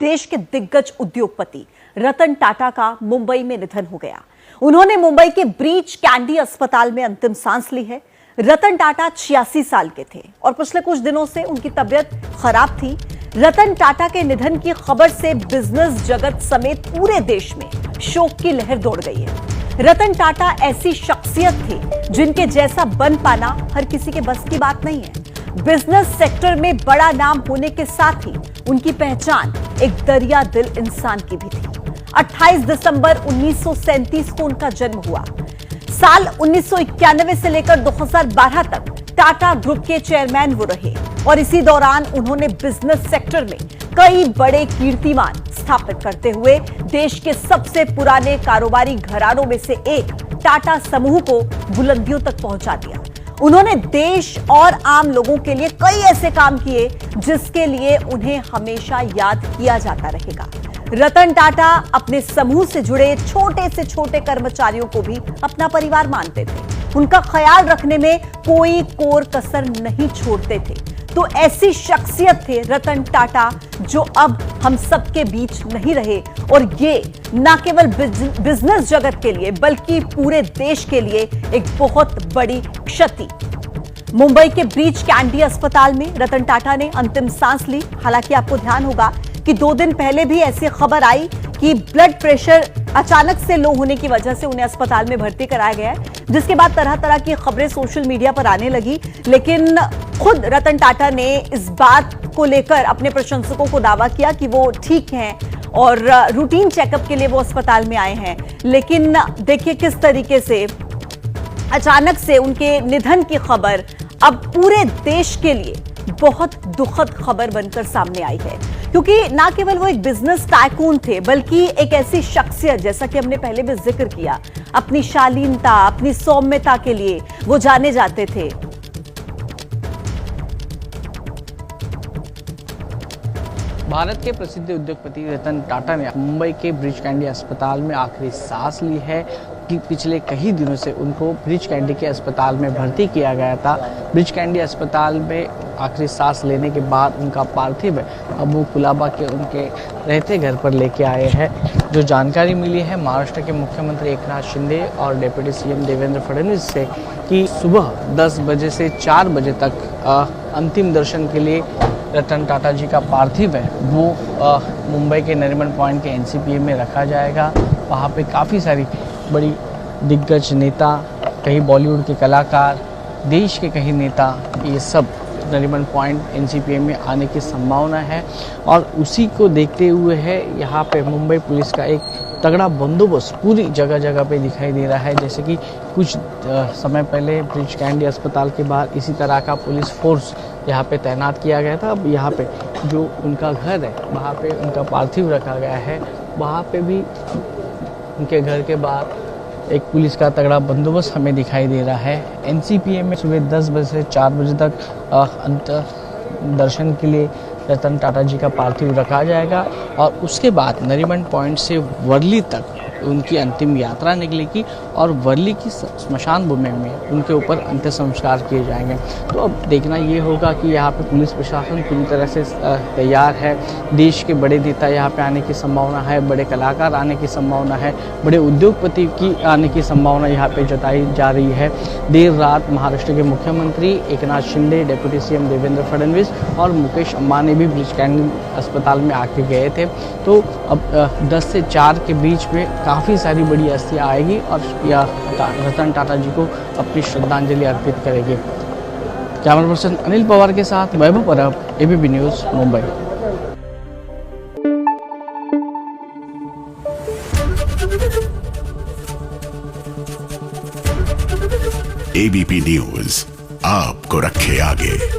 देश के दिग्गज उद्योगपति रतन टाटा का मुंबई में निधन हो गया। उन्होंने मुंबई के ब्रीच कैंडी अस्पताल में अंतिम सांस ली है। रतन टाटा 86 साल के थे और पिछले कुछ दिनों से उनकी तबीयत खराब थी। रतन टाटा के निधन की खबर से बिजनेस जगत समेत पूरे देश में शोक की लहर दौड़ गई है। रतन टाटा ऐसी शख्सियत थी जिनके जैसा बन पाना हर किसी के बस की बात नहीं है। बिजनेस सेक्टर में बड़ा नाम होने के साथ ही उनकी पहचान एक दरिया दिल इंसान की भी थी। 28 दिसंबर 1937 को उनका जन्म हुआ। साल 1991 से लेकर 2012 तक टाटा ग्रुप के चेयरमैन वो रहे और इसी दौरान उन्होंने बिजनेस सेक्टर में कई बड़े कीर्तिमान स्थापित करते हुए देश के सबसे पुराने कारोबारी घरानों में से एक टाटा समूह को बुलंदियों तक पहुंचा दिया। उन्होंने देश और आम लोगों के लिए कई ऐसे काम किए जिसके लिए उन्हें हमेशा याद किया जाता रहेगा। रतन टाटा अपने समूह से जुड़े छोटे से छोटे कर्मचारियों को भी अपना परिवार मानते थे। उनका ख्याल रखने में कोई कोर कसर नहीं छोड़ते थे। तो ऐसी शख्सियत थे रतन टाटा जो अब हम सबके बीच नहीं रहे और ये न केवल बिजनेस जगत के लिए बल्कि पूरे देश के लिए एक बहुत बड़ी क्षति। मुंबई के ब्रीच कैंडी अस्पताल में रतन टाटा ने अंतिम सांस ली। हालांकि आपको ध्यान होगा कि 2 दिन पहले भी ऐसी खबर आई कि ब्लड प्रेशर अचानक से लो होने की वजह से उन्हें अस्पताल में भर्ती कराया गया है, जिसके बाद तरह तरह की खबरें सोशल मीडिया पर आने लगी। लेकिन खुद रतन टाटा ने इस बात को लेकर अपने प्रशंसकों को दावा किया कि वो ठीक हैं और रूटीन चेकअप के लिए वो अस्पताल में आए हैं। लेकिन देखिए किस तरीके से अचानक से उनके निधन की खबर अब पूरे देश के लिए बहुत दुखद खबर बनकर सामने आई है, क्योंकि ना केवल वो एक बिजनेस टाइकून थे बल्कि एक ऐसी शख्सियत, जैसा कि हमने पहले भी जिक्र किया, अपनी शालीनता, अपनी सौम्यता के लिए वो जाने जाते थे। भारत के प्रसिद्ध उद्योगपति रतन टाटा ने मुंबई के ब्रीच कैंडी अस्पताल में आखिरी सांस ली है कि पिछले कई दिनों से उनको ब्रीच कैंडी के अस्पताल में भर्ती किया गया था। ब्रीच कैंडी अस्पताल में आखिरी सांस लेने के बाद उनका पार्थिव अब वो कुलाबा के उनके रहते घर पर लेके आए हैं। जो जानकारी मिली है महाराष्ट्र के मुख्यमंत्री एकनाथ शिंदे और डिप्टी सीएम देवेंद्र फडणवीस से कि सुबह 10 बजे से 4 बजे तक अंतिम दर्शन के लिए रतन टाटा जी का पार्थिव है वो मुंबई के नरीमन पॉइंट के एनसीपीए में रखा जाएगा। वहाँ पे काफ़ी सारी बड़ी दिग्गज नेता, कई बॉलीवुड के कलाकार, देश के कई नेता, ये सब नरीमन पॉइंट एनसीपीए में आने की संभावना है और उसी को देखते हुए है यहाँ पे मुंबई पुलिस का एक तगड़ा बंदोबस्त पूरी जगह जगह पे दिखाई दे रहा है। जैसे कि कुछ समय पहले ब्रीच कैंडी अस्पताल के बाहर इसी तरह का पुलिस फोर्स यहाँ पे तैनात किया गया था। अब यहाँ पे जो उनका घर है वहाँ पे उनका पार्थिव रखा गया है, वहाँ पे भी उनके घर के बाहर एक पुलिस का तगड़ा बंदोबस्त हमें दिखाई दे रहा है। एनसीपीए में सुबह 10 बजे से 4 बजे तक अंत दर्शन के लिए रतन टाटा जी का पार्थिव रखा जाएगा और उसके बाद नरीमन पॉइंट से वर्ली तक उनकी अंतिम यात्रा निकलेगी और वर्ली की स्मशान भूमि में उनके ऊपर अंतिम संस्कार किए जाएंगे। तो अब देखना ये होगा कि यहाँ पे पुलिस प्रशासन पूरी तरह से तैयार है। देश के बड़े नेता यहाँ पे आने की संभावना है, बड़े कलाकार आने की संभावना है, बड़े उद्योगपति की आने की संभावना यहाँ पे जताई जा रही है। देर रात महाराष्ट्र के मुख्यमंत्री एकनाथ शिंदे, डिप्टी सीएम देवेंद्र फडणवीस और मुकेश अंबानी भी ब्रीच कैंडी अस्पताल में आके गए थे। तो अब 10 से 4 के बीच में काफ़ी सारी बड़ी हस्तियाँ आएगी और रतन टाटा जी को अपनी श्रद्धांजलि अर्पित करेगी। कैमरा पर्सन अनिल पवार के साथ वैभव परब, ABP news, Mumbai. ABP news आपको रखे आगे।